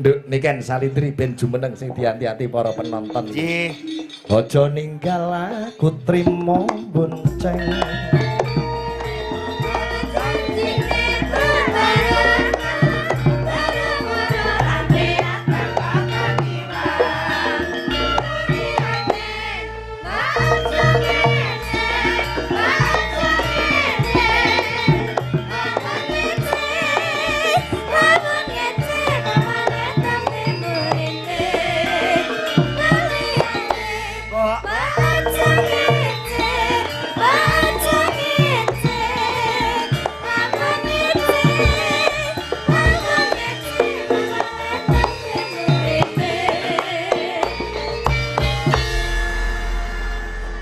Nduk niken salindri ben jumeneng sing dianti-anti para penonton. Nggih. Aja ninggal aku trimo bonceng.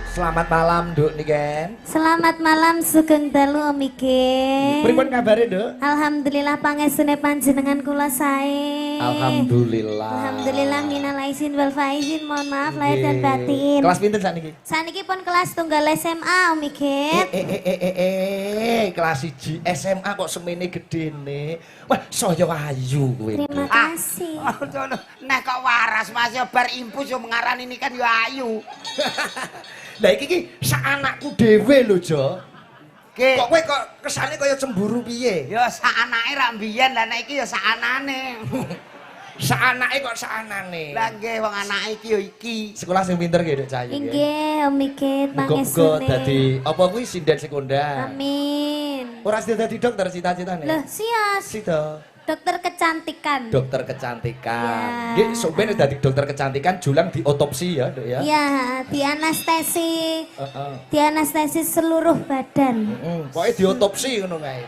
Selamat malam, Nduk niken. Selamat malam sugeng dalu Om Ikin. Pripun kabare, Nduk? Alhamdulillah pangestune panjenengan kula sae. Alhamdulillah. Alhamdulillah minal aizin wal faizin. Mohon maaf lahir dan batin. Kelas pinten sakniki? Saniki pun kelas tunggal SMA Om Ikin. Kelas 1 SMA kok semene gedene. Wah, saya ayu kowe. Terima kasih. Nek kok waras Mas yo bar impus yo mengarani ini kan yo ayu. Lah iki sak anakku dhewe lho, Jo. Nggih. Kok kowe kok kesane kaya cemburu piye? Yo sak anake rak mbiyen lah nek iki yo sak anane. Sak anake kok sak anane. Lah nggih wong anake iki yo iki. Sekolah sing pinter nggih, Dek Cahayu. Inggih Om Ikin Muga-muga pangestune. dadi apa kuwi sinden sekondar. Amin. Ora sida dadi dokter cita-citane. Loh sias. Sida. Dokter kecantikan. Dokter kecantikan. Ya. Nggih, sampeyan dadi dokter kecantikan julang diotopsi ya, Dok ya. Iya, dianestesi. Heeh. Dianestesi seluruh badan. Pokoke diotopsi ngono kae.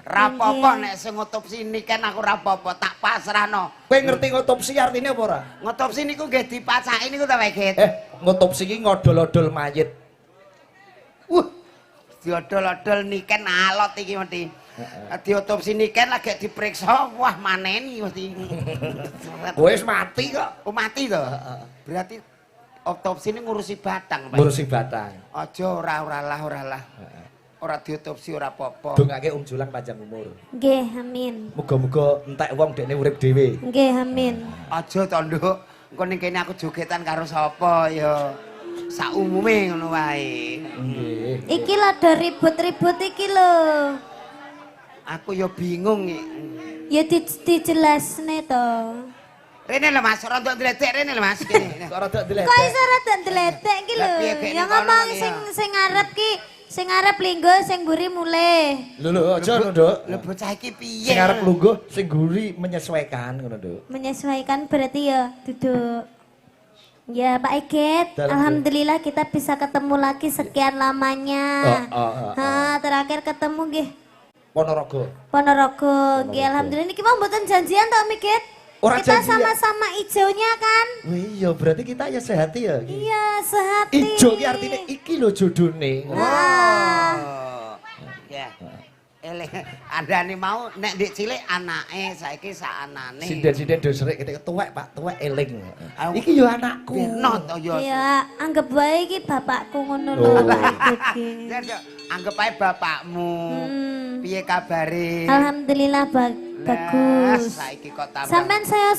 Rapopo nek sing ngotopsi niken aku rapopo tak pasrahno. Kowe ngerti ngotopsi artine apa ora? Ngotopsi niku nggih dipacaki niku ta Wegit. Ngotopsi iki ngodol-odol mayit. Diodol-odol niken alot iki mesti. Diotopsi niken lagi diperiksa, wah maneni mesti. Kowe wis mati kok. Oh mati to? Berarti otopsi ini ngurusi batang, Pak. Ngurusi batang. Aja ora lah. Ora diotopsi ora apa-apa. Dongake Julang panjang umur. Nggih, amin. Muga-muga entek wong dekne urip dhewe. Nggih, amin. Aja to, Nduk. Engko ning kene aku jogetan karo sapa ya saumume ngono wae. Nggih. Iki lho do ribut-ribut iki lho. Aku ya bingung iki. Ya dijelasne to. Rene lho Mas, rontok ndledek rene lho Mas kene. Kok rada diledek. Kok iso rada ndledek iki lho. Lah, piye kene Ya kono ngomong ya? sing ngarep ki, sing ngarep linggo, sing mburi mulih. Lho aja ngono, Nduk. Lho bocah iki piye? Sing arep lungguh, sing guri menyesuaikan ngono, Nduk. Menyesuaikan berarti ya duduk. Ya Pak Egit, Dalam, alhamdulillah kita bisa ketemu lagi sekian lamanya. Terakhir ketemu nggih Ponorogo. Ponorogo. Nggih alhamdulillah niki mau mboten janjian to Mikit? Ora Kita janjian. sama-sama ijonya kan? Wih, iya berarti kita ya sehat ya. iki. Iya, sehati. Ijo ki artine iki lho jodone. Ah. Ya. Eleh, andane mau nek ndik cilik anake, saiki sak anane. Sinden-sinden do serik ketika tuwek, Pak, tuwek eling. Aku- Iki yo anakku. Beno to ya. Iya, anggap wae iki bapakku ngono lho Oh. Pak Egit ki. Ya, anggap ae bapakmu. Piye kabare? Alhamdulillah bagus. Saiki kok tambah. Sampean saya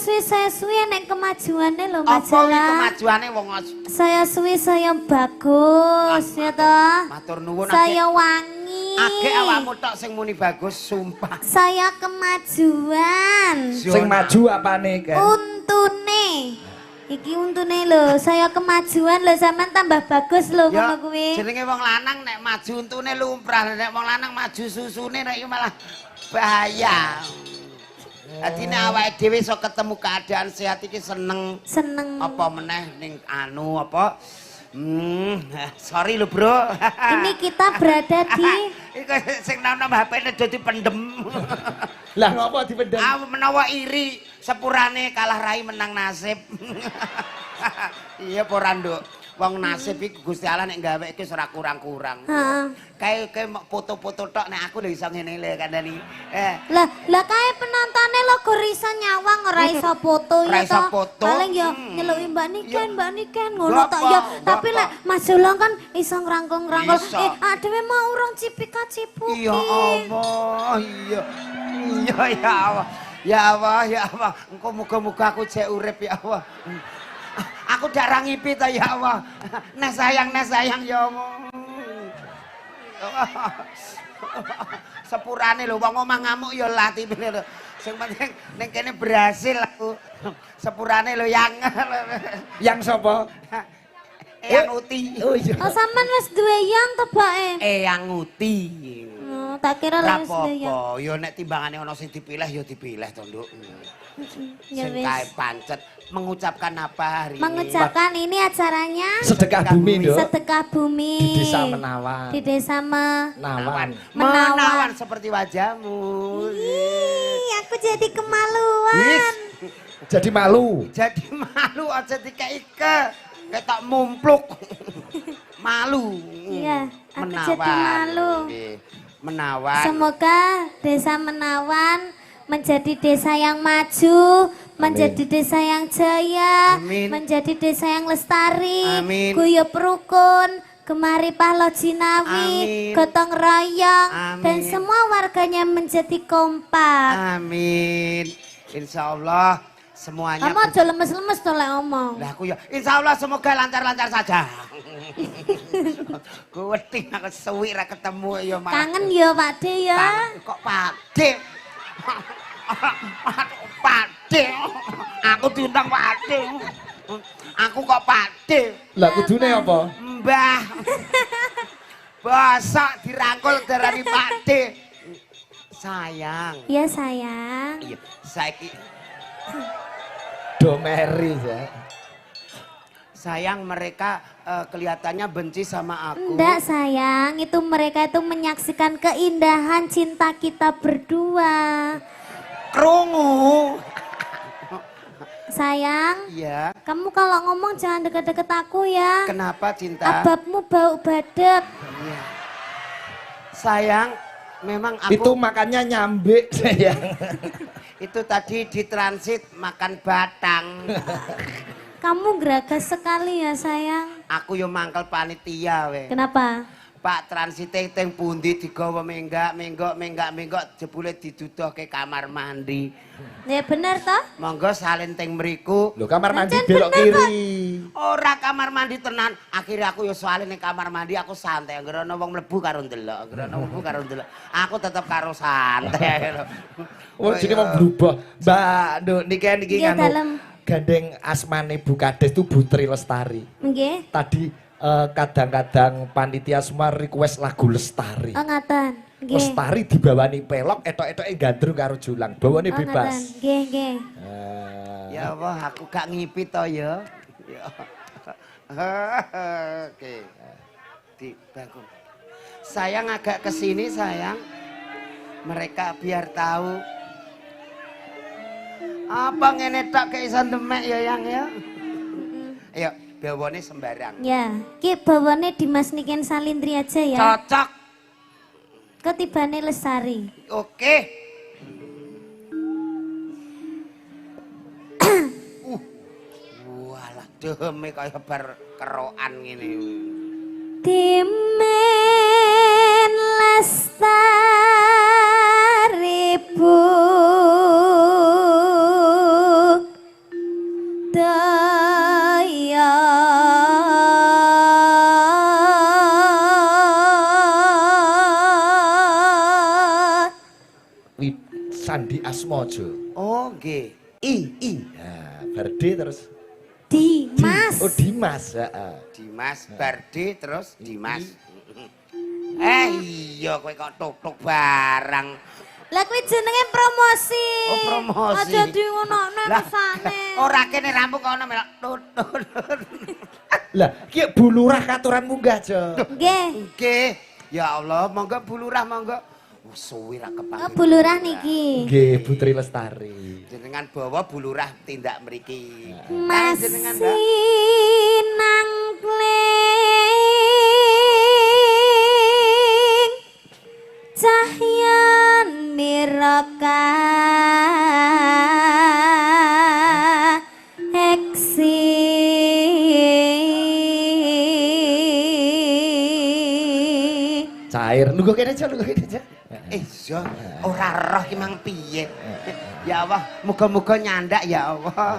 suwi nek kemajuannya lho apa iki majalah. kemajuane wong Saya suwi saya bagus ya toh. matur nuwun Saya wangi. Ake awakmu tok sing muni bagus sumpah. Saya kemajuan. Sing maju apane, Ken? Untune. Iki untune lho, saya kemajuan lho sampean tambah bagus lho Ya, ngono kuwi. jenenge wong lanang nek maju untune lumrah, nek wong lanang maju susune nek iku malah bahaya. Dadi nek awake dhewe iso ketemu keadaan sehat iki seneng. Seneng. Apa meneh ning anu apa? Sorry lho, Bro. Ini kita berada di Iku sing nom-nom HP-ne dadi pendem. Lah ngopo dipendem? Menawa iri sepurane kalah rai menang nasib. Iya apa ora, Nduk? Wong nasib iki Gusti Allah nek gawe iki ora kurang-kurang. Heeh. Kae foto-foto tok nek aku lho iso ngene lho kandhani. Lah kae penontone lo gak iso nyawang ora iso foto Ora ya iso toh. foto. Paling ya nyeluki Mbak Niken ngono tok ya. Tapi lek Mas Jolang kan iso ngrangkul-ngrangkul. Iso. Adewe mau urung cipika-cipuki. Iya Allah, iya. Iya ya Allah. Ya Allah, ya Allah. Engko muga-muga aku jek urip ya Allah. Aku darah ngipi ta ya Allah. Nah sayang ya Allah. Sepurane lho wong omah ngamuk ya lati lho. Sing penting ning kene berhasil aku. Sepurane lho yang. Yang sapa? Eyang Uti. Oh iya. Oh sampean wis duwe yang to, Bake? Eyang Uti. Oh, tak kira lek wis duwe yang. Rapopo, ya nek timbangane ana sing dipilih ya dipilih to, Nduk. Ya Sing wis. kae pancet mengucapkan apa hari Mengucapkan ini acaranya Sedekah bumi, Nduk. sedekah bumi Di desa Menawan. di desa Nawan. Menawan seperti wajahmu. Ih, aku jadi kemaluan. Jadi malu. Jadi malu aja dikei ketok mumpluk. Malu. Iya, aku jadi malu. Nggih. Menawan. Semoga desa Menawan menjadi desa yang maju, menjadi desa yang jaya, Amin. menjadi desa yang lestari, Amin. guyub rukun, gemari pahlo jinawi, Amin. gotong royong, Amin. dan semua warganya menjadi kompak. Amin. Insya Allah semuanya. Kamu aja lemes-lemes tuh lek ngomong. Lah aku ya insya Allah semoga lancar-lancar saja. Gue wedi aku suwi ra ketemu ya Mas. Kangen ya Pak De ya. Kangen. Kok Pakde? Pakde. Aku diundang Pakde. Aku kok Pakde. Lah kudune apa? Mbah. Bosok dirangkul darani Pakde. Sayang. Ya sayang. Iya, saiki Domeri ya. sayang mereka kelihatannya benci sama aku. Enggak sayang, itu mereka itu menyaksikan keindahan cinta kita berdua. Krungu. Sayang, Iya. kamu kalau ngomong jangan deket-deket aku ya. Kenapa cinta? Ababmu bau badep. Iya. Sayang, memang aku Itu makannya nyambe sayang. itu tadi ditransit makan batang. Kamu geragas sekali ya sayang. Aku yo mangkel panitia we. Kenapa? Pak transite teng pundi digawa menggak jebule diduduhke kamar mandi. Ya bener toh? Monggo salin teng mriku. Loh kamar mandi Pancen belok bener, kiri. Ora kamar mandi tenan. Akhirnya aku yo salin ning kamar mandi aku santai. Anggere ana wong mlebu karo ndelok, anggere ana wong mlebu karo ndelok. Aku tetep karo santai. Oh jadi mau berubah. Mbak, Nduk niki Iya, nganu. dalem. Gandeng asmane Bu Kades itu Putri Lestari. Nggih. Tadi kadang-kadang panitia semua request lagu Lestari. Oh ngaten. Nggih. Lestari dibawani pelok, etok-etoke gandrung karo julang. Bawane Oh, bebas. ngaten. Nggih, nggih. Ya Allah, aku gak ngipit to ya. Ya. Oke. Dibangun. Sayang agak kesini sayang. Mereka biar tahu. Apa ngene tok keisan demek ya yang ya. Ayo, bawane sembarang. Ya, ki bawane Dimas Niken Salindri aja ya. Cocok. Ketibane Lestari. Oke. Walah deme kaya bar kerokan ngene. Dimen Lestari Bu Daya Sandi Asmojo. Oh, nggih. I. Nah, Barde terus. Dimas. Oh Dimas, heeh. Dimas Bardi terus Dimas. Iya kowe kok tok-tok barang. Lah kuwi jenenge promosi. Oh, promosi. Aja di ngono-ngono Lah, rasane. ora kene rambut kono melok tut. Lah, ki Bu Lurah katuran munggah, Jo. Nggih. Nggih. Ya Allah, monggo Bu Lurah monggo. Wes suwi ra Oh, kepanggil. Bu Lurah niki. Nggih, Putri Lestari. Jenengan bawa Bu Lurah tindak mriki. Mas Jenengan, Mbak. Sinang kling cahya niraka eksi Cair. Nunggu kene aja, nunggu kene aja. Iya, ora roh ki mang piye. Ya Allah, muga-muga nyandak ya Allah.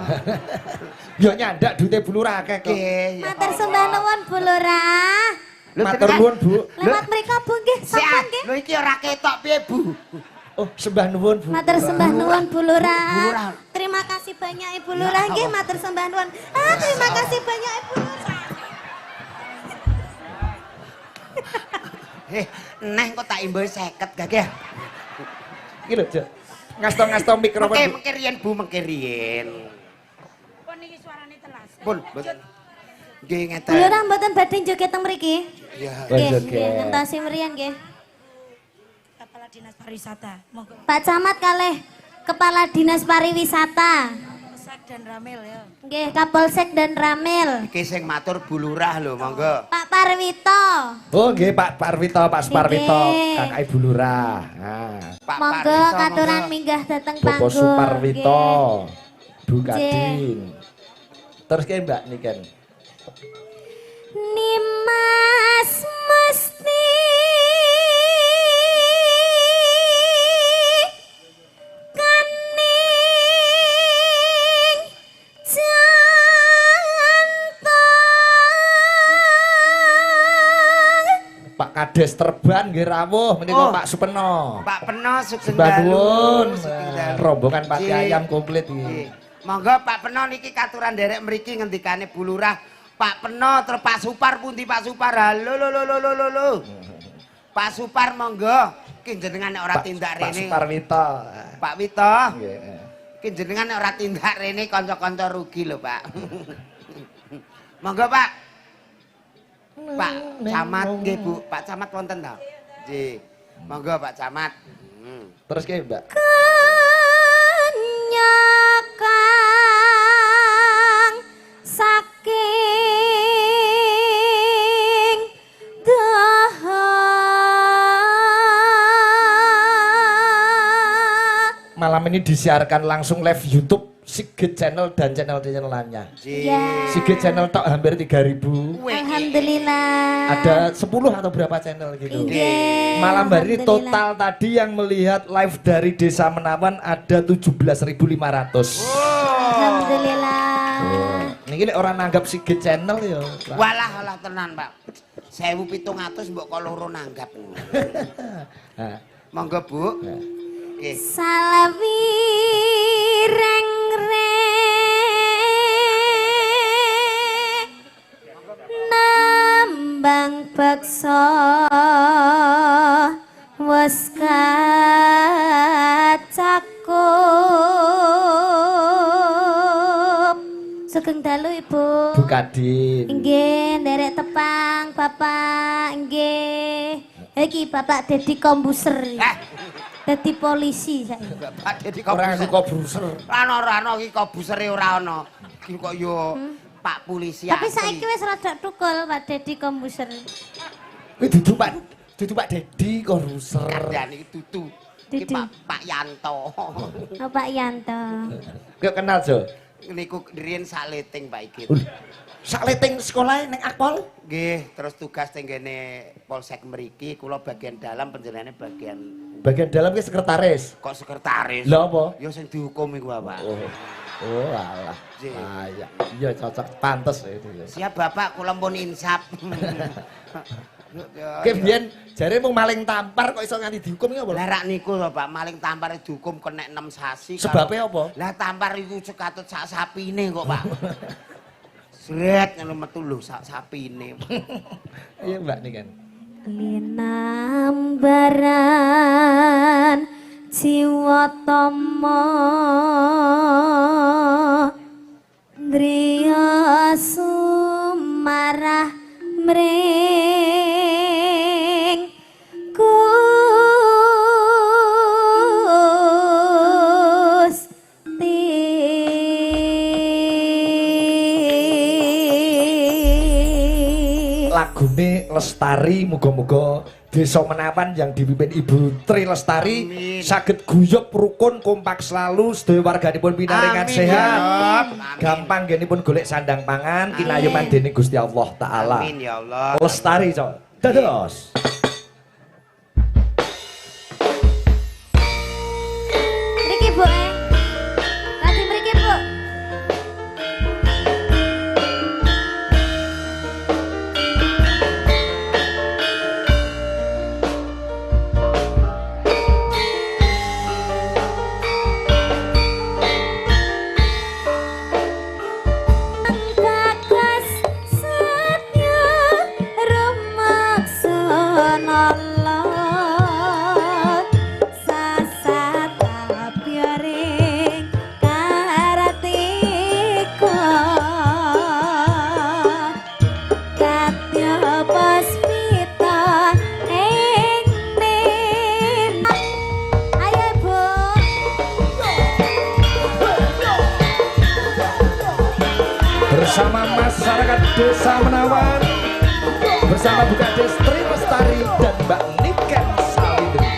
Yo nyandak duite Bu Lurah akeh kok. Nggih. Matur sembah nuwun Bu Lurah. Matur nuwun Bu. Lewat mriko Bu nggih, sampun nggih. Lho iki ora ketok piye, Bu? Oh, sembah nuwun Bu. Matur sembah nuwun Bu Lurah. Bu Lurah. Terima kasih banyak Ibu Lurah nggih, matur sembah nuwun. Terima kasih banyak Ibu Lurah. Neh kok tak imbul 50 gak. Iki lho, Jo. Ngasto-ngasto mikrofon. Mengke riyen Bu, mengke riyen. Pun iki suarane telas. Pun, mboten. Nggih ngeten. Bu Lurah mboten badhe joget teng mriki. Iya. Nggih, Joget. nggih, ngentosi mriyen nggih. Kepala Dinas Pariwisata. Monggo Pak Camat kalih Kepala Dinas Pariwisata. Polsek dan Ramil ya. Nggih, Kapolsek dan Ramil. Iki sing matur Bu Lurah lho, monggo. Pak Parwito. Oh, nggih Pak Parwito, Pak Suparwito, Nggih. Kakak Ibu Lurah. Nah, Pak Monggo Parwito, katuran monggo. minggah dateng Bapak panggung. Suparwito, Nggih. Bu Kadin. Terus kayak Mbak Niken. Nimas mesti kaning jantung. Pak Kades Terban nggih rawuh menika Oh. Pak Supeno. Pak Peno Sugeng Sembah Dalu. nuwun. Sugeng Dalu. Rombongan Pati Nggih. Ayam komplit iki. Nggih. Monggo Pak Peno niki katuran derek mriki ngendikane Bu Lurah. Pak Peno terus Pak Supar pundi Pak Supar. Halo lo. Pak Supar monggo. Ki jenengan nek ora tindak Pak rene. Suparwito. Pak Wito. Nggih. Ki jenengan nek ora tindak rene kanca-kanca rugi lho, Pak. Monggo, Pak. Pak Camat nggih, Bu. Pak Camat wonten ta? Nggih. Monggo Pak Camat. Terus kayak Mbak. Kenyakang saking dahat. Malam ini disiarkan langsung live YouTube Sigit Channel dan channel-channel lainnya. Ya. Sigit Channel tok hampir 3.000. Alhamdulillah. Ada 10 atau berapa channel gitu. Nggih, Malam hari ini alhamdulillah. total tadi yang melihat live dari Desa Menawan ada 17.500. Alhamdulillah. Niki nek orang nanggap Sigit Channel ya. Walah tenan, Pak. 1.700 mbok kok loro nanggap. Nah, Monggo, Bu. Nggih. Salawi reng-reng nambang bakso wes kacakup. Sugeng dalu Ibu. Bu Kadin. Nggih, nderek tepang Bapak. Nggih. Iki Bapak Dedi Kombuser. Dadi polisi saya. Bapak Dedi Orang Kobuser. suka bruser. Ora ana iki Kobusere ora ana. Iki kok yo Pak polisi Tapi asli. saiki wis rada tukul Pak Dedi Kombuser. Wih dudu Pak Dedi kok bruser. Kandhane iki tutu. Iki Dudu. Pak Yanto. Oh Pak Yanto. Kok kenal Jo? Niku riyen sakleting Pak iki. Sak leting sekolah ning Akpol. Nggih, terus tugas tenggene Polsek mriki kula bagian dalam panjenengane bagian Bagian dalam ki sekretaris. kok sekretaris. Lah apa? Ya sing dihukum iku, Pak. Oh alah. Nggih. Ah iya. Iya cocok pantes itu ya. Siap Bapak, kula pun insap. Ki biyen jare mung maling tampar kok iso nganti dihukum iki apa? Lah rak niku lho Pak, maling tampar dihukum kena 6 sasi. Sebabnya apa? Lah tampar iku sekatut sak sapine kok, Pak. Sret ngono metu lho sak sapine. Iya Mbak nih kan. Linambaran jiwa tama driya sumarah mring Gusti. Lagune Lestari muga-muga Desa Menawan yang dipimpin Ibu Tri Lestari Amin. saged guyub rukun kompak selalu sedaya warganipun pinaringan Amin, sehat. ya Rob. Amin. Gampang genipun golek sandang pangan kinayoman dening Gusti Allah taala. Amin ya Allah. Lestari, Cok. Dados. bersama masyarakat Desa Menawan bersama Bu Kades Tri Lestari dan Mbak Niken Sawitri.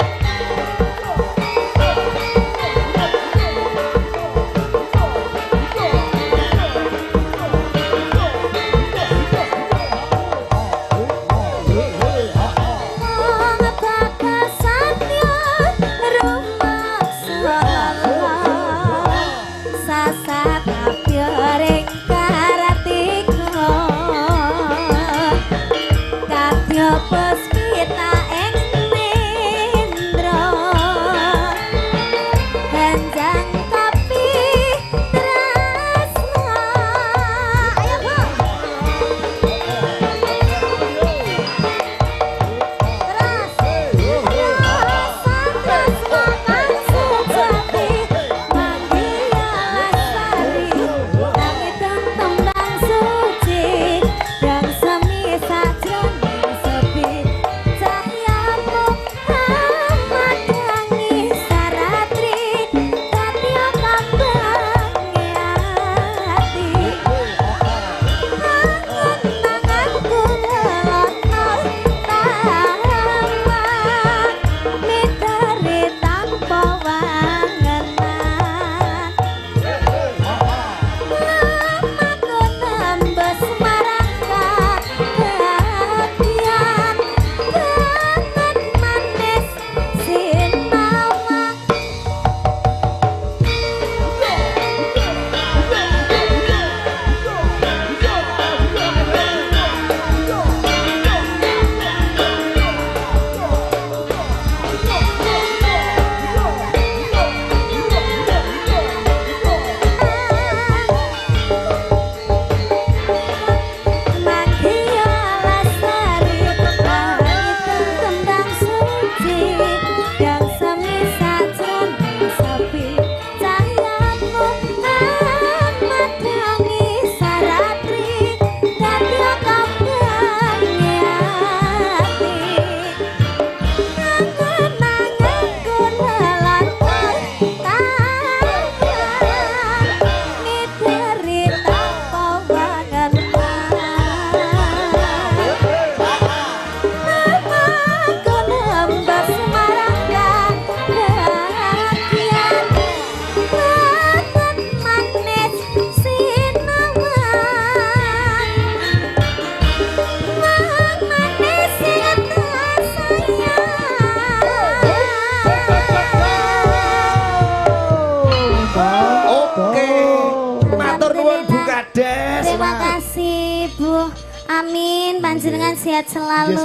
Amin, panjenengan sehat selalu.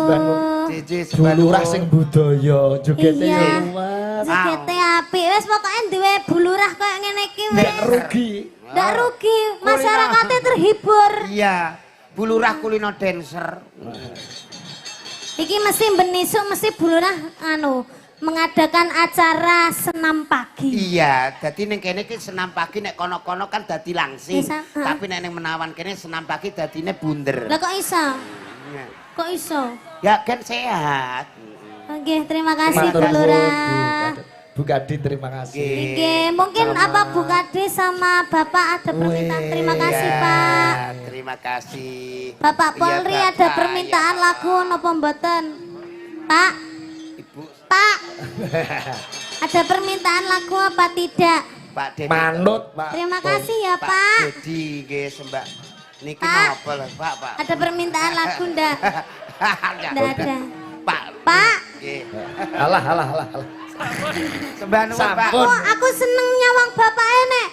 Bulurah sing budaya, jogete iya. luas. Jogete apik. Wis pokoke duwe bulurah koyo ngene iki wis. Ndak rugi. Ndak rugi, masyarakatnya terhibur. Iya, bulurah kulino dancer. Iki mesti benisuk mesti bulurah mengadakan acara senam pagi. Iya, dadi ning kene iki senam pagi nek kono-kono kan dadi langsing. Bisa, tapi nek ning Menawan kene senam pagi dadine bunder. Lah kok iso? Iya. Kok iso? Ya kan sehat. Oke, terima kasih Matur Bu nuwun, Lurah. Bu Kadin, terima kasih. Oke, mungkin apa Bu Kades sama Bapak ada permintaan? Terima kasih Iya, Pak. terima kasih. Bapak Iya, Polri Bapak, ada permintaan ya. lagu napa mboten? Pak, Ibu, Pak. Ada permintaan lagu apa tidak? Pak Dedi. Manut, Pak. Terima kasih ya Pak Pak. Dedi nggih sembah. Niki Pak. napa lho, Pak, Pak? Ada permintaan lagu ndak? Ndak ada. Pak. Pak. Nggih. Alah. Sembah nuwun, Pak. Sampun. Aku seneng nyawang bapak nek.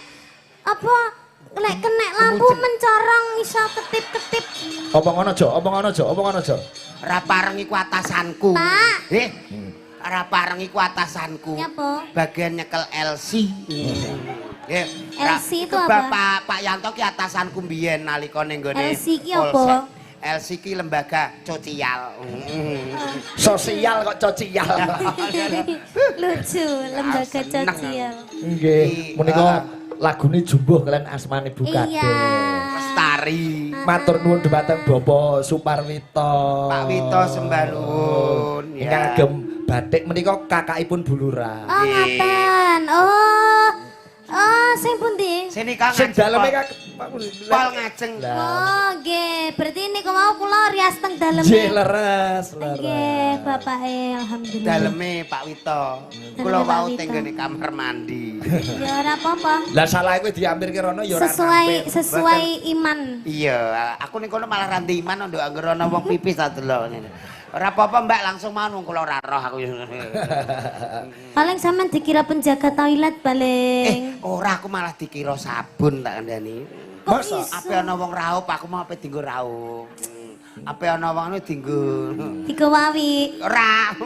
Apa lek kena lampu mencorong iso ketip-ketip. Apa ngono, Jo? Ora pareng iku atasanku. Pak. Ora pareng iku atasanku. Nyapa? Bagian nyekel LC. Nggih. LC itu apa? Pak Yanto ki atasanku mbiyen nalika ning gone. LC ki apa? LC ki lembaga sosial. Sosial kok cocial. Lucu, lembaga sosial. Nggih, menika lagune jumbuh kalian asmane Bu Kades. Iya. Lestari. Matur nuwun dhumateng Bapak Suparwito. Pak Wito sembah nuwun. Ingkang agem batik menika kakakipun Bu Lurah. Oh, ngaten. Oh. Oh, sing pundi? Sini kang Sing daleme kak. pol ngajeng. Oh, nggih. Berarti niku mau kula rias teng dalem. Nggih leres, Nggih, Bapak alhamdulillah. Daleme Pak Wito. Kula mau tenggene kamar mandi. Ya ora apa-apa. Lah salah kuwi diampirke rono ya ora nampir. Sesuai iman. Iya, aku ning kono malah ranti iman nduk anggere ana wong pipis ta delok ngene. Ora apa-apa Mbak, langsung mau wong kula ora roh aku. Paling sampean dikira penjaga toilet paling. Ora aku malah dikira sabun tak kandhani. Kok Masa? iso? Ape ana wong raup aku mau ape dienggo raup. Ape ana wong dienggo Dikewawi. ora.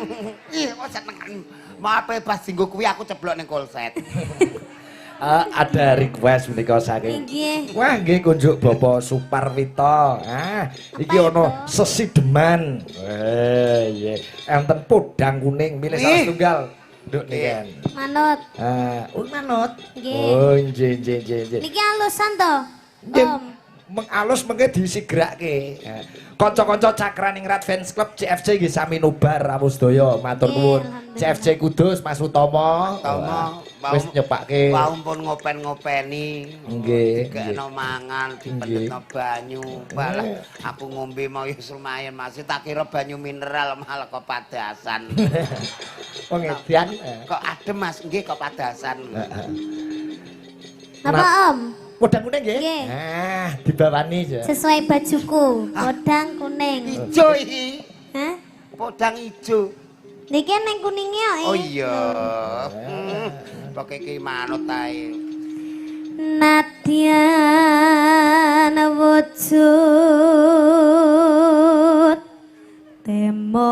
Ih, kok senengan. Mau ape pas dienggo kuwi aku ceblok ning kolset. Ada request menika saking. Nggih. Wah, nggih kunjuk Bapak Suparwito. Iki ono sesi deman. Iya. Enten podang kuning milih salah tunggal. Nduk niken. Manut. Manut. Nggih. Oh, nggih. Niki alusan to? Nggih, Om. mengalus mengke disigrake. Kanca-kanca Cakraningrat Fans Club CFC nggih sami nobar rawuh sedaya. Matur nuwun. Alhamdulillah. CFC Kudus Mas Utomo. Tomo, Wis nyepake. Wau pun ngopen-ngopeni. Nggih. Dikekno mangan, dipendhetno banyu. Balah aku ngombe mau ya lumayan Mas. Tak kira banyu mineral malah kok padasan. Oh, ngedian. Kok adem Mas, nggih kok padasan. Apa Om? Podang kuning nggih? Nggih. Dibawani aja. Sesuai bajuku, podang kuning. Ijo iki. Hah? Podang ijo. Niki neng kuningnya Oh iya. Pakai ki manut ae. Nadyan wujud temong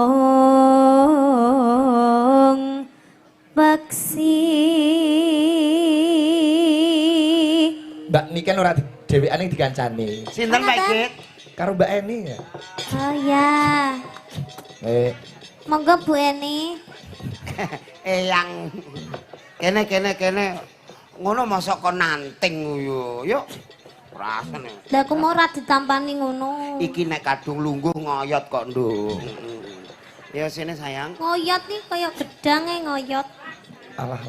beksi. Mbak Niken ora dhewean ning dikancani. Sinten Pak Git? Karo Mbak Eni ya. Oh ya, monggo Bu Eni. Eyang. Kene. Ngono mosok kon nanting yo. Yuk. Rasane. Lah aku mau ora ditampani ngono. Iki nek kadung lungguh ngoyot kok, Nduk. Ya sini sayang. Ngoyot nih kaya gedang ngoyot. Alah.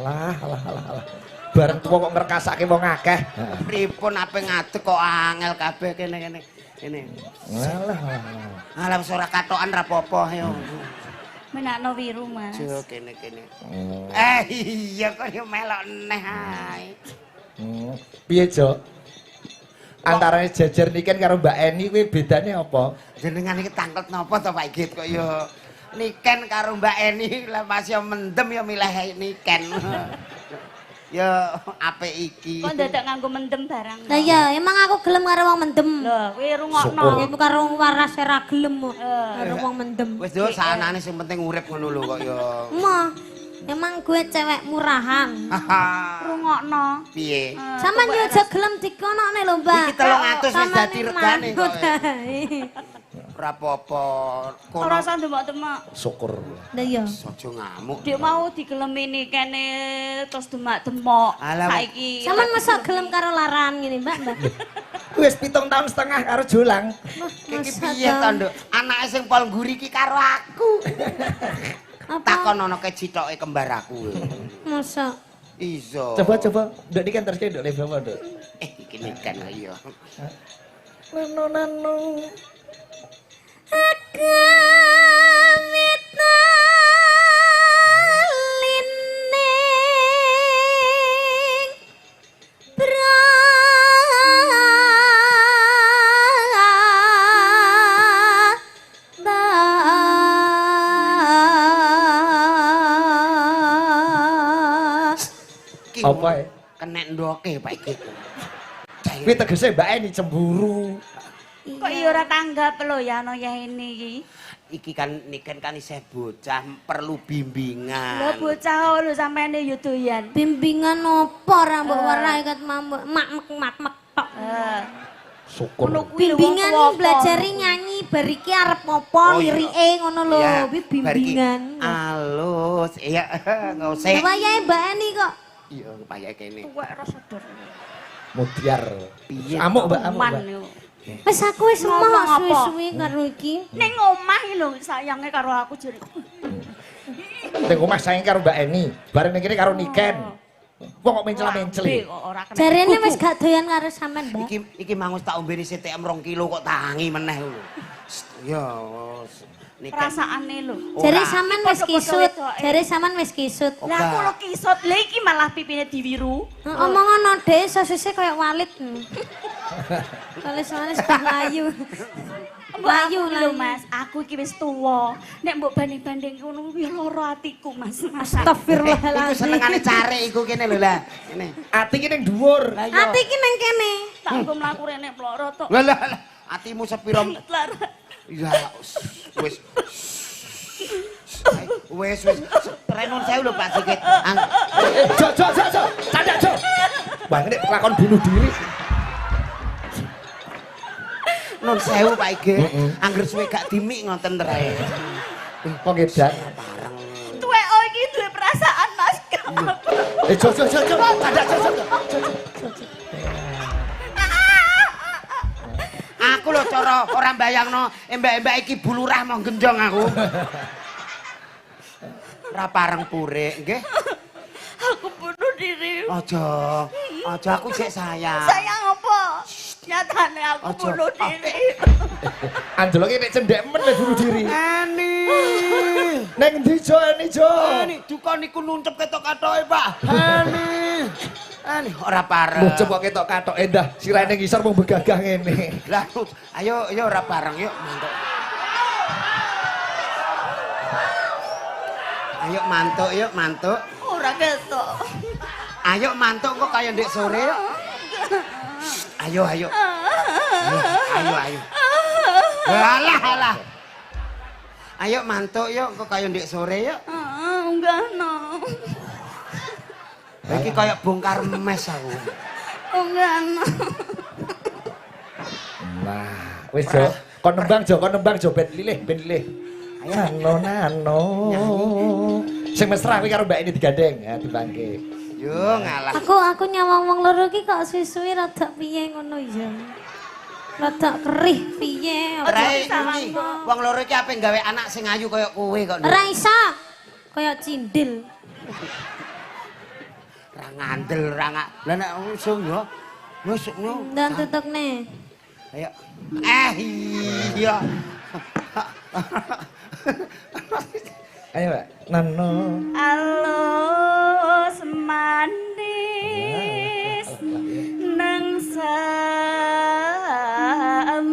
Bareng tuwa kok ngrekasake wong akeh. Pripun ape ngadeg kok angel kabeh kene. Alah. Alah wis ora katokan ra apa-apa yo. Menakno wiru, Mas. Jo kene. Iya kok yo melok neh ae. Piye, Jo? Antarane Jejer Niken karo Mbak Eni kuwi bedane apa? Jenengan iki tanglet napa to Pak Git kok yo Niken karo Mbak Eni lah pas yo mendem yo milih Niken. Yo apik iki. Kok dadak nganggo mendem barang. Lah ya, emang aku gelem karo wong mendem. Lho, kowe rungokno. Iku karo wong waras ora gelem kok. Karo wong mendem. Wis yo sanane sing penting urip ngono lho kok yo. Emang emang gue cewek murahan. Rungokno. Piye? Sampeyan yo aja gelem dikonokne lho, Mbak. Iki 300 wis dadi regane kok. Ora apa-apa. Ora usah demak-demak. Syukur. Lah iya. Aja ngamuk. Dik mau digelemi kene terus demak-demok. Alah, Saiki Sampeyan masa gelem karo laran ngene, Mbak? Wis 7 tahun setengah karo Jolang. Iki piye to, Nduk? Anake sing pol ngguri iki karo aku. Takon ana kecitoke kembar aku. Masa Iso. Coba. Nduk Niken terus nduk level apa, Nduk? Iki Niken iya. Nano. Apa ya? Kenek ndoke Pak Git. Kuwi tegese Mbak Eni cemburu. kok iya ora tanggap lho ya ana ya ini iki. Iki kan Niken kan isih bocah perlu bimbingan. Lho bocah lho sampeyan yo doyan. bimbingan opo ra mbok warai ket mak tok. Syukur. Bimbingan nih belajari nyanyi bariki arep apa lirike ngono lho. Iya, Kuwi bimbingan. Alus, iya enggak usah. Wayahe Mbak Eni kok. Iya, kepayake kene. Tuwek rasa dor. Mudiar. Piye? Amuk, Mbak, amuk. Man Mbak. yo. Wis aku wis Ngomong emoh apa? suwi-suwi karo iki. Ning omah lho sayange karo aku jare. Ning omah sayang karo Mbak Eni, bareng ning kene karo Niken. Wong kok mencela-menceli. Kok ora kena. Jarene wis gak doyan karo sampean, Mbak. Iki mangus tak ombeni CTM 2 kilo kok tangi meneh lho. Ya Perasaane lho. Jare sampean wis Padha-padha kisut. wedoke. Jare sampean wis kisut. Oh, Lah aku lo kisut, lha iki malah pipine diwiru. Omong ngono Dek, sosise koyo walit. Soale-soale sudah layu. Layu lho layu. Mas, aku iki wis tuwa. Nek mbok banding-banding ngono ya lara atiku Mas. Iku Astagfirullahaladzim. senengane care iku kene lho lah. Kene. Ati ki ning dhuwur. Lah iya. Ati iki nang kene. Tak nggo mlaku rene ploro tok. Lah atimu sepiro? Lara. Ya wis. Wis. Trenun saya lho Pak Sikit. Jo. Candak Jo. Wah, ini lakon bunuh diri. Nun sewu Pak Ige. Angger suwe gak dimik ngoten tere. Kok ngedan. Bareng. Tuwek iki duwe perasaan Mas. Jo. Candak Jo. Aku lho cara ora mbayangno mbak-mbak iki bulurah mau gendong aku. Ora pareng purik, nggih. Aku bunuh diri. Aja aku sik sayang. Sayang apa? Nyatane aku Aja. bunuh diri. Anjloke nek cendhek men nek bunuh diri. Ani. Ning ndi Jo ini Jo? Ani duka niku nuncep ketok-katoke, Pak. Ani ora pareng. Mbok coba ketok katok endah sirane ngisor mung begagah ngene. Lah ayo ora pareng yuk mantuk. Ayo mantuk. Ora ketok. Ayo mantuk kok kaya ndek sore yuk. Ayo. Ayo. Alah. Ayo mantuk yuk kok kaya ndek sore yuk. Enggak no. Iki kaya bongkar mes aku. Enggak no. Nah, wis Jo. Kon nembang Jo ben lilih. Ayo nano. Sing mesra kuwi karo mbak ini digandeng, ya dibangke. Yo ngalah. Aku nyawang wong loro iki kok suwi-suwi rada piye ngono ya. Rada kerih piye. Rai iki wong loro iki ape gawe anak sing ayu kaya kowe kok. Ora iso. Kaya cindil. Ra ngandel Lah nek usung yo. Musuk yo. Dan tutukne. Ayo. Iya. Ayo Mbak. Nano. Halo semandis nang sam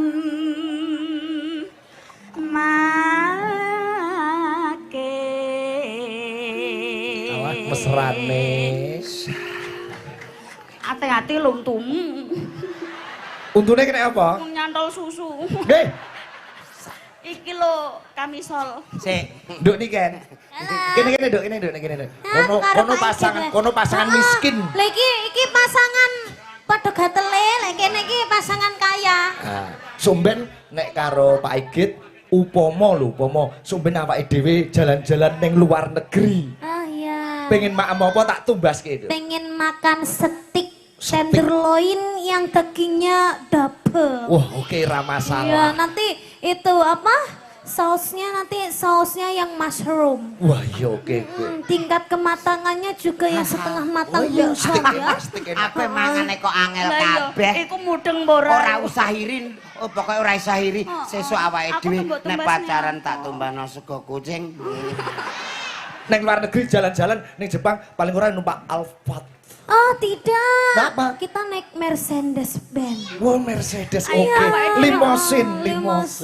make Awak mesrane. ati-ati luntum Untune kena apa? nyantol susu Nggih. iki lho kamisol Sik. Nduk niki kan. Kene Nduk, kene. Kono pasangan miskin. Lah iki pasangan padha gatele, lek kene iki pasangan kaya. Nah, sumben nek karo Pak Igit upama sumben awake dhewe jalan-jalan ning luar negeri. Ah iya. Pengen makan apa tak tumbaske itu. Pengen makan steak tenderloin yang dagingnya double. Wah, oke ra Iya, masalah. nanti itu apa? Sausnya yang mushroom. Wah, iya oke. Tingkat kematangannya juga yang setengah matang bungsu ya. Apa mangane kok angel lah iya kabeh. iku mudeng mbora Ora usah irin. Oh, pokoknya ora usah iri. Sesuk awake aku dhewe tumbuk nek tumbasnya. pacaran tak tumbano sego kucing. Neng luar negeri jalan-jalan ning Jepang paling ora numpak Alphard. Oh tidak. Kenapa? Kita naik Mercedes Benz. Wah, Mercedes oke. Ayo, Limosin.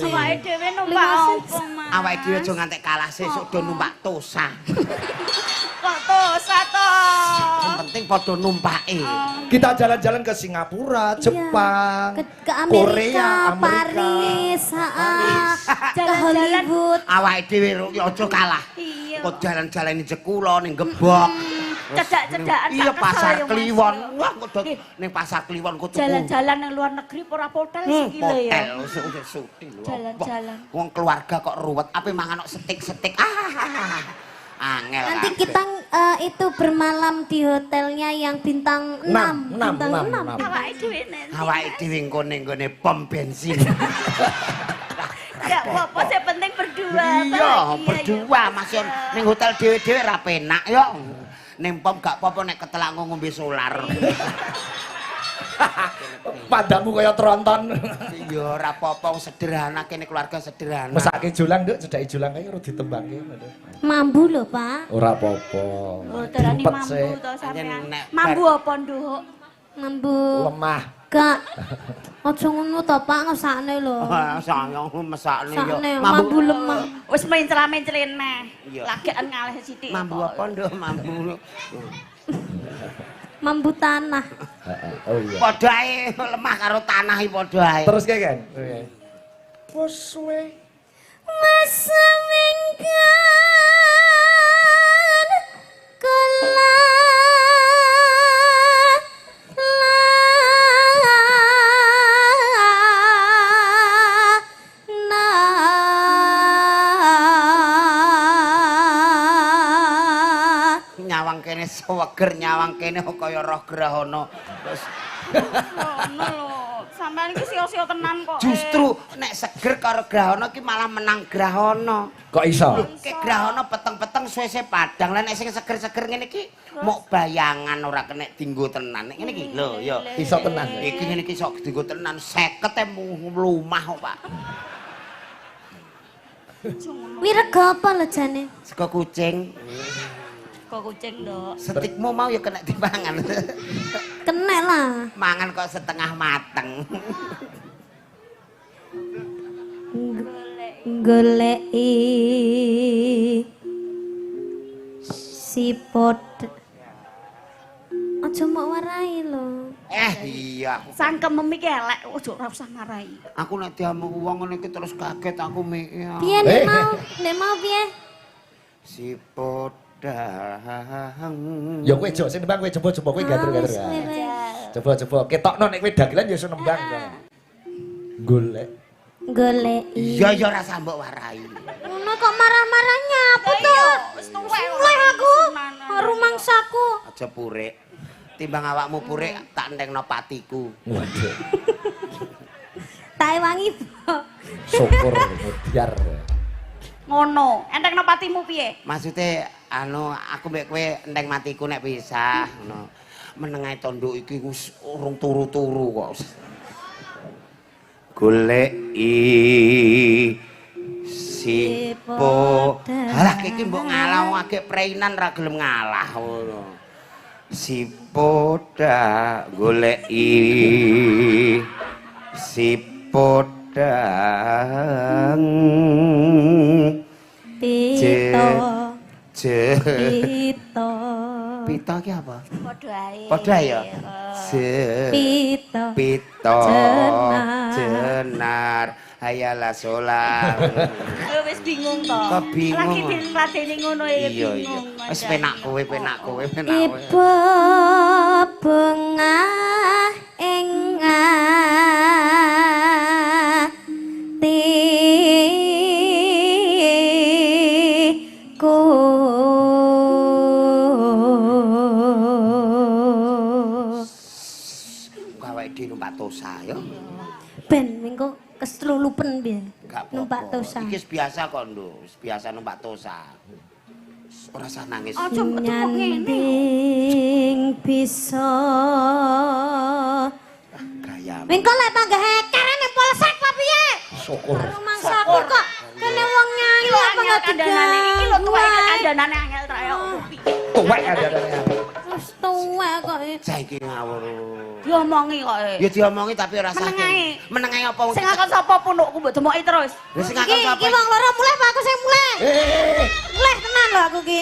awake dhewe numpak Limosin. apa Mas Awake dhewe aja ngantek kalah sesuk do numpak Tosa. kok tosa to Yang penting padha numpake. Kita jalan-jalan ke Singapura, Jepang, Ke Amerika, Korea, Paris, ke Jalan-jalan. Hollywood. Awake dhewe aja kalah. Iya. Kok jalan-jalan ning Jekulo ning Gebok. Cedak-cedakan Iya tak kesel pasar ya, Mas. Kliwon. Wah kok Ih, ning pasar Kliwon kok tuku. jalan-jalan yang luar negeri ora hotel sih gila ya. Hotel wis suti lho. Jalan-jalan. Wong keluarga kok ruwet, ape mangan kok setik-setik. Angel. Nanti kabeh. kita itu bermalam di hotelnya yang bintang 6. Bintang 6. Awake dhewe nen. Awake dhewe engko ning gone pom bensin. Enggak apa-apa, yang penting berdua. Iya, bahagia, berdua ya. masih ning hotel dhewe-dhewe ra penak yo. ning pom gak apa-apa nek ketelak ngombe solar. Padamu kaya tronton. Ya ora apa-apa sederhana kene keluarga sederhana. Mesake julang, Nduk, cedhaki julang kae ora ditembangke. Mambu lho, Pak. Ora apa-apa. Oh, darani Dimpet mambu sih. to sampean. Nek Mambu apa, Nduk? Mambu. Lemah. Gak. Aja ngono to, Pak, ngesakne lho. sayang mesakne yo. Sakne mambu lemah. Wis mencela-mencelin neh. Iya. Lagian ngalih sithik. Mambu apa nduk mambu. Mambu tanah. Heeh. Oh iya. Padha ae lemah karo tanah iki padha ae. Terus kae kan. Wes suwe. Masa minggan kula Nyawang kene seweger nyawang kene kaya roh grahana. Terus Ngono lho. Sampeyan iki sia-sia tenan kok. justru nek seger karo grahana iki malah menang grahana. Kok iso? Ke grahana peteng-peteng suwe-suwe padang. Lah nek sing seger-seger ngene iki mok bayangan ora kena dienggo tenan. Nek ngene iki lho ya. Iso tenan. Iki ngene iki iso dienggo tenan 50 e mlumah kok, Pak. wirega apa lho jane? Sego kucing. Kok kucing, Nduk. Setikmu mau ya kena dipangan. Kenek lah. Mangan kok setengah mateng. Goleki sipot. Aja mok warai lho. Iya. Sangkem iki elek, ojo ora usah ngarai. Aku nek diamu wong ngene iki terus kaget aku mikir. Piye nek mau piye? Si podang. Ya kowe jo sing nembang kowe coba-coba kowe gatur-gatur ya. Coba-coba ketokno nek kowe dagelan ya iso nembang kok. Golek. Goleki. Iya ya ora sambok warai. Ngono kok marah-marah nyapu to? Wis tuwek Mulai aku rumangsaku. Aja purik. Timbang awakmu purik tak entengno patiku. Waduh. Tak wangi. Syukur biar. Ngono. Entekno patimu piye? Maksude anu aku mbek kowe enteng matiku nek pisah ngono. Menengae tanduk iki wis urung turu-turu kok. Goleki sipo. Halah iki mbok ngalah wong agek preinan ra gelem ngalah ngono. Sipoda goleki sipodang Pito. Pito. Pito. Pito ki apa? Padha ae. Padha ya. Pito. Pito. Jenar. Jenar. Hayalah solar. Wis bingung to. Kok bingung? Lagi dilateni ngono ya Iya iya. bingung. Wis penak kowe, penak kowe, penak kowe. Ibu bunga ing atiku Gawe di numpak tosa ya. ben mengko keslulupen piye Gak numpak apa-apa. tosa Iki wis biasa kok, Nduk. Wis biasa numpak tosa. Ora usah nangis. Aja ketemu ngene. nyanding bisa Gaya. mengko lek panggah heker ning polsek apa piye Syukur. rumangsaku kok kene wong nyanyi Iki lho apa angel nggak kandhanane iki lho tuwek digawe? kandhanane angel tra ya piye. Tuwek ada. Wis tuwek kok. Saiki ngawur. Diomongi kok. Ya diomongi tapi ora sah. Menengae. Menengae apa wong Sing akon sapa pundukku mbok demoki terus. Lah sing akon Iki sapa? iki wong loro mulai Pak aku sing mulai. Eh. Mulai tenan lho aku ki.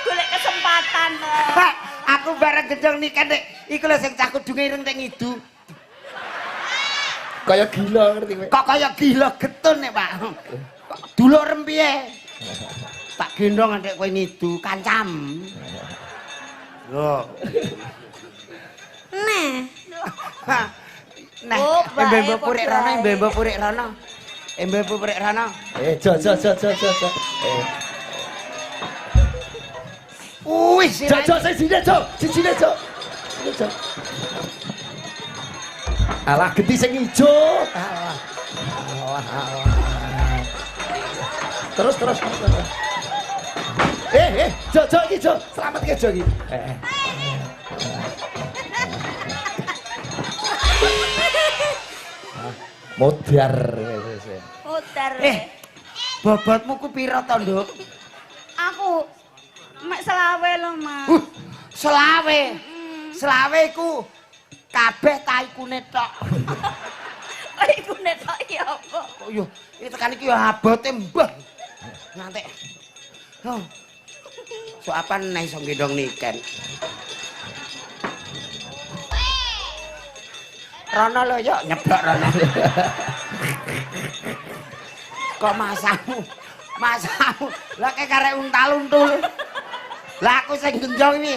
Golek kesempatan. Pak, aku bareng gedong nikah nek iku lho sing cah kudunge ireng teng idu. Kayak gila ngerti kowe. Kok kaya gila getun nek, Pak. Kok dulur piye? Tak gendong nek kowe ngidu kancam. Lho. Nah, Nah, Oh, bae, embe purik padha rono, ae. embe purik rono. Embe purik rono. Jo. Wih, Jo sing sini Jo. Sijine Jo. Sini, Jo. Alah genti sing ijo. Alah. Terus. Jo iki Jo, selamat ke Jo iki. Modar. Putar. Bobotmu ku pira to, Nduk? Aku mek selawe lho, Mas. Selawe. Selawe ku kabeh taikune tok. Iku netok ya apa? Kok yo iki tekan iki yo abote mbah. Ngantek. Oh. So apa nek iso gendong niken? Rono lho yo nyeblok rono. Kok masamu? Lah kayak karek untal-untul. Lah aku sing genjong iki.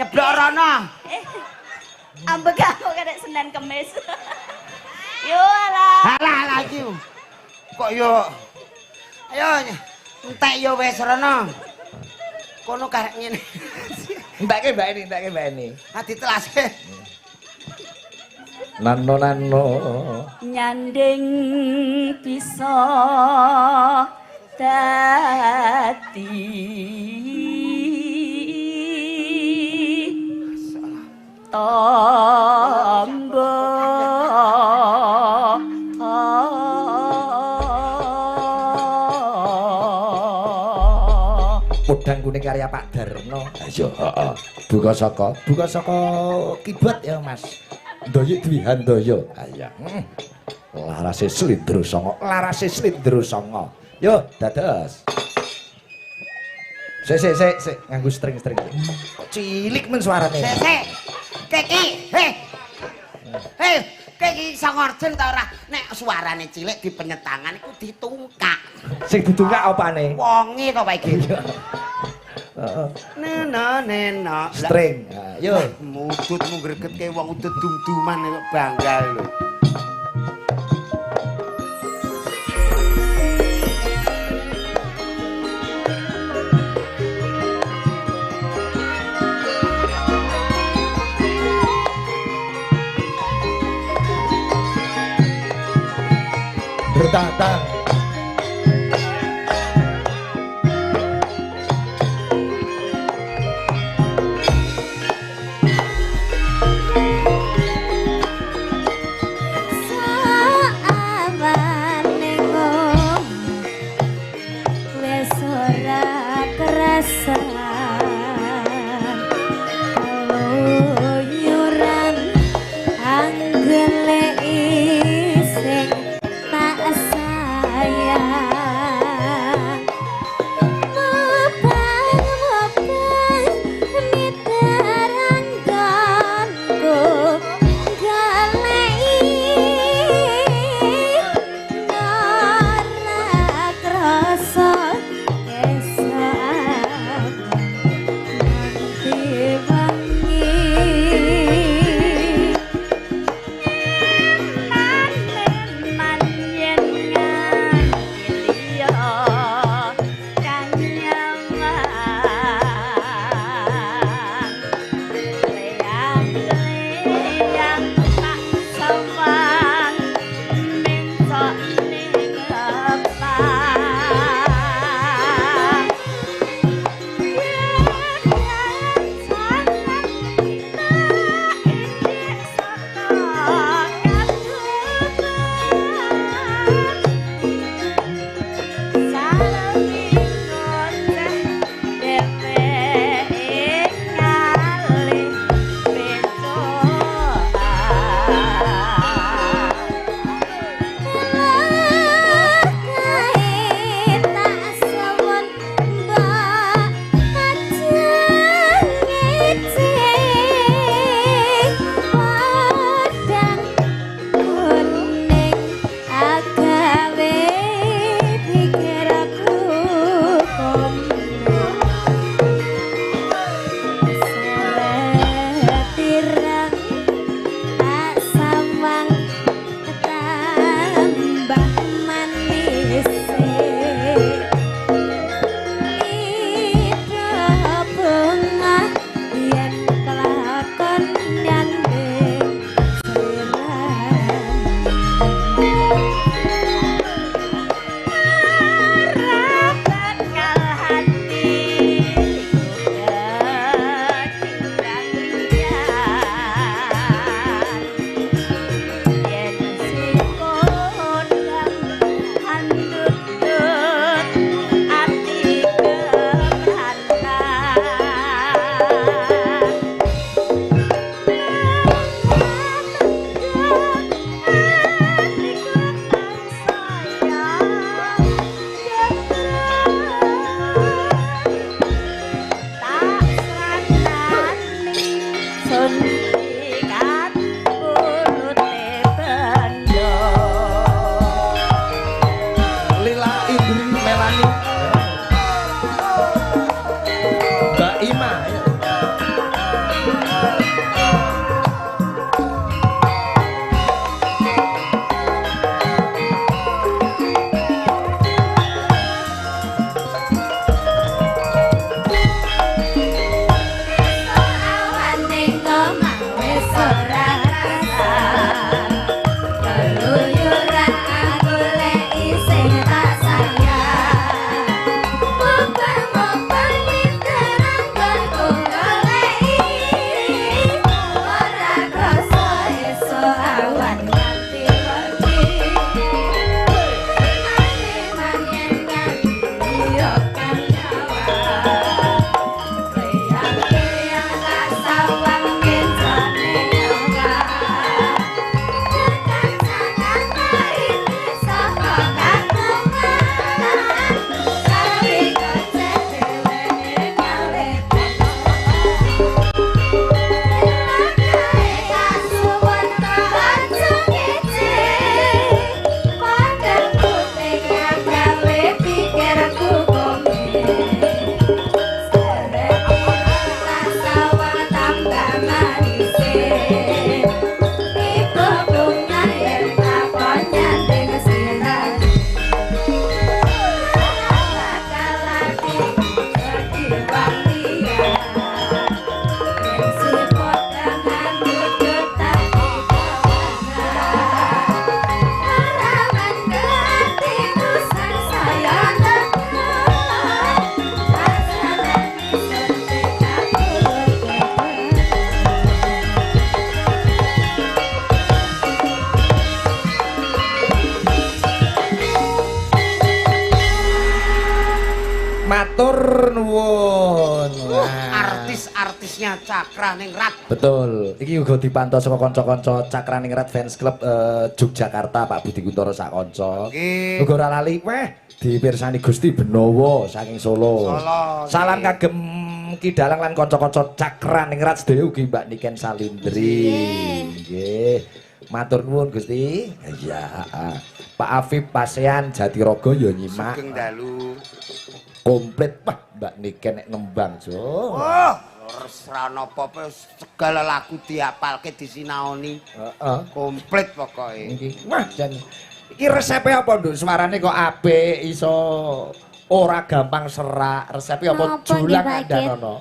Nyeblok rono. Ambek aku kadek Senin Kemis. Yo alah. Alah iki. Kok yo. Ayo entek yo wis rono. Kono karek ngene. Entake Mbak ini. Ah ditelase. Nano. Nyanding bisa dadi tangga Podang kuning karya Pak Darno. Ayo, heeh. Buka saka kibet ya, Mas. Ndoyo Dwihandaya. Ayo. Larase Slindra Sanga. Yo, dados. Sik, nganggo string. Kok cilik men suarane. Sik. Keki. Keki iso ngorjen ta ora? Nek suarane cilik di penyetangan iku ditungkak. Sing ditungkak opane? Wonge to Pak iki. Heeh. Neno. String. Yo. Mudutmu gregetke wong udut dum-duman kok bangga lho. Bertantang. penulisnya Cakraningrat. Betul. Iki uga dipantau saka kanca-kanca Cakraningrat Fans Club Yogyakarta Pak Budi Kuntoro sak kanca. Nggih. Uga ora lali dipirsani Gusti Benowo saking Solo. Salam kagem Ki Dalang lan kanca-kanca Cakraningrat sedaya ugi Mbak Niken Salindri. Nggih. Matur nuwun Gusti. Iya, Pak Afif Pasean Jatirogo ya nyimak. Sugeng dalu. Komplit Mbak Niken nek nembang, Jo. Oh, resrana apa-apa segala lagu diapalke disinaoni. Heeh. Komplit pokoke. Iki. Wah, jan iki resepe apa, Nduk? Suarane kok apik, iso ora gampang serak. Resepe apa Napa nggih, julang Pak Kit? andanono?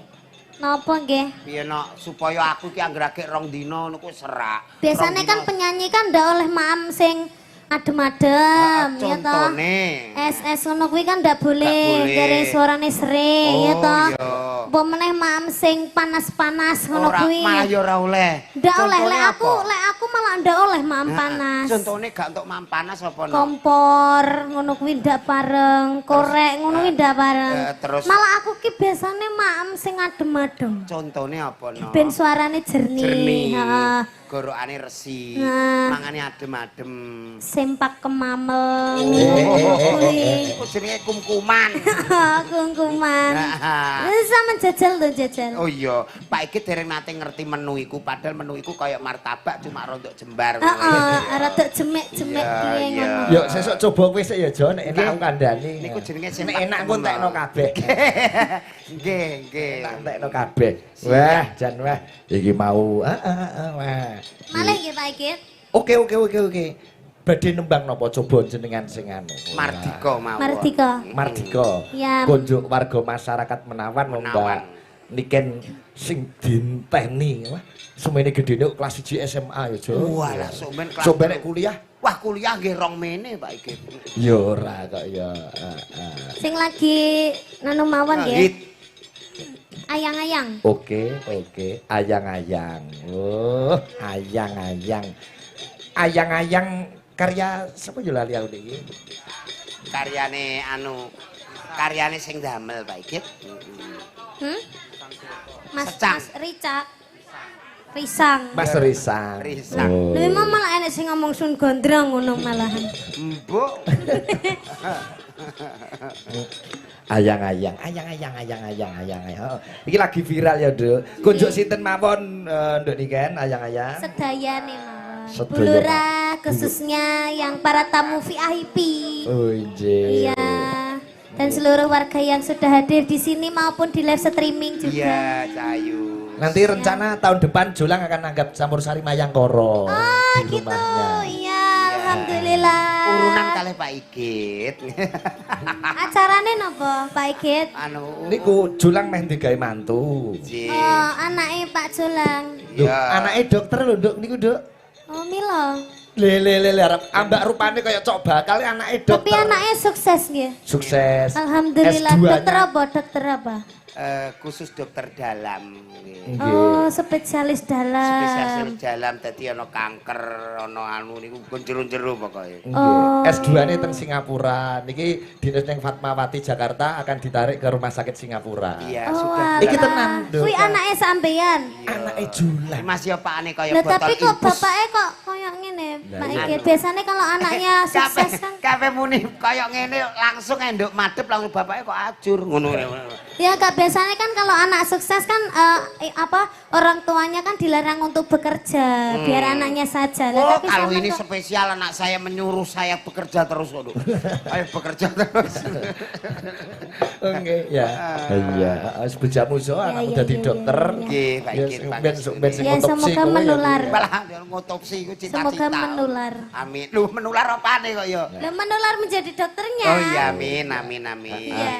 Napa nggih? Piye nok supaya aku ki anggerake 2 dina niku serak. Biasanya 2 kan dina. penyanyi kan ndak oleh maam sing adem-adem ya toh. Contone. SS ngono kuwi kan ndak boleh boleh. dari suarane sering ya Oh, toh. iya. Apa meneh maam sing panas-panas ngono Ora kuwi. malah ya ora oleh. Ndak oleh Contone lek apa? aku malah ndak oleh maam Nah, panas. Contone gak untuk mam panas apa no? Kompor ngono kuwi ndak bareng, korek ngono kuwi ndak bareng. terus- Malah aku ki biasane maam sing adem-adem. Contone apa no? Ben suarane jernih. Jernih. Heeh. Gorokane resi. Nah. Mangane adem-adem. Sempak kemamel. Eh. Iku jenenge kumkuman. Kungkuman. Nah. Sama jajal tuh jajal. Oh iya, Pak Iki dereng nate ngerti menu iku, padahal menu iku kaya martabak cuma rontok jembar. Heeh, rada jemek-jemek Iya, piye iya. ngono. Yo sesuk coba kowe sik ya, Jo, nek enak Nggih. aku kandhani. Niku jenenge nek sempak enak ku temen, entekno Pak. kabeh. Nggih, nggih. Tak entekno kabeh. Wah, jan wah iki mau. Wah. Malih nggih Pak Ikit. Oke. Badhe nembang napa coba jenengan sing anu. Mardika mawon. Mardika. Mardika. Ya. Kunjuk warga masyarakat Menawan Menawan. Mbak Niken sing dinteni. Wah, semene gedene kok kelas 1 SMA ya, Jo. Walah, sampean kelas. Sampe nek kuliah Wah, kuliah nggih 2 mene, Pak Iki. ya ora kok ya. Sing lagi nanu mawon nggih. Hit. Ayang-ayang. Oke. Ayang-ayang. Oh, ayang-ayang. Ayang-ayang karya sapa yo lali aku iki. Karyane sing damel, Pak Iki. Mas Secang. Mas Ricak. Risang. Mas Risang. Risang. Oh. Lha memang malah enek sing ngomong sun gondrong ngono malahan. Mbok. Ayang-ayang. Oh, iki lagi viral ya, Nduk. Kunjuk sinten mawon, Nduk Niken, ayang-ayang. Sedayane mawon. Sedaya, Bulura Pak. khususnya yang para tamu VIP. Oh, nggih. Iya. Dan seluruh warga yang sudah hadir di sini maupun di live streaming juga. Iya, Cayu. Nanti rencana tahun depan Jolang akan nanggap campur sari Mayangkara di Gitu. rumahnya. Iya, alhamdulillah. Urunan kalih Pak Igit. Acarane napa, Pak Igit? Anu Niku Jolang meh digawe mantu. Ji. Oh, anake Pak Jolang. Lho, Iya. anake dokter lho, Nduk, niku, Nduk. Oh, Milo. Le arep ambak rupane kaya cok bakal anake dokter. Tapi anaknya sukses nggih. Sukses. Alhamdulillah. S2-nya. Dokter apa? Dokter apa? Khusus dokter dalam nggih. Nggih. Oh, spesialis dalam. Spesialis dalam dadi ana kanker, ana anu niku jero-jero pokoke. Nggih. Oh. S2-ne teng Singapura. Niki dinas ning Fatmawati Jakarta akan ditarik ke rumah sakit Singapura. Iya, Oh, sudah. Iki tenan, Dok. Kuwi anaknya sampean. Anake Jolang. Mas yo pakane kaya Lah botol tapi kok infus. bapaknya kok kayak ngene, Lah, Pak iya. Igit. Biasanya kalau anaknya sukses kan. Kafe muni kaya ngene langsung enduk madhep langsung bapaknya kok ajur ngono. Ya kak biasanya kan kalau anak sukses kan orang tuanya kan dilarang untuk bekerja biar anaknya saja. Lah, Oh, tapi kalau sama ini kok- spesial anak saya menyuruh saya bekerja terus waduh. Ayo bekerja terus. Oke, ya. Iya, wis bojamu so Ya, anakmu ya, dadi ya, dokter. ya, Nggih, Pak Ya, Igit, Pak ben Igit. ben sing Ya, otopsi semoga kowe ya, menular. Nduk. Malah ngotopsi iku cita-cita. Semoga menular. Amin. Lu menular apane kok ya? Lah menular menjadi dokternya. Oh iya, amin, amin, amin. Iya.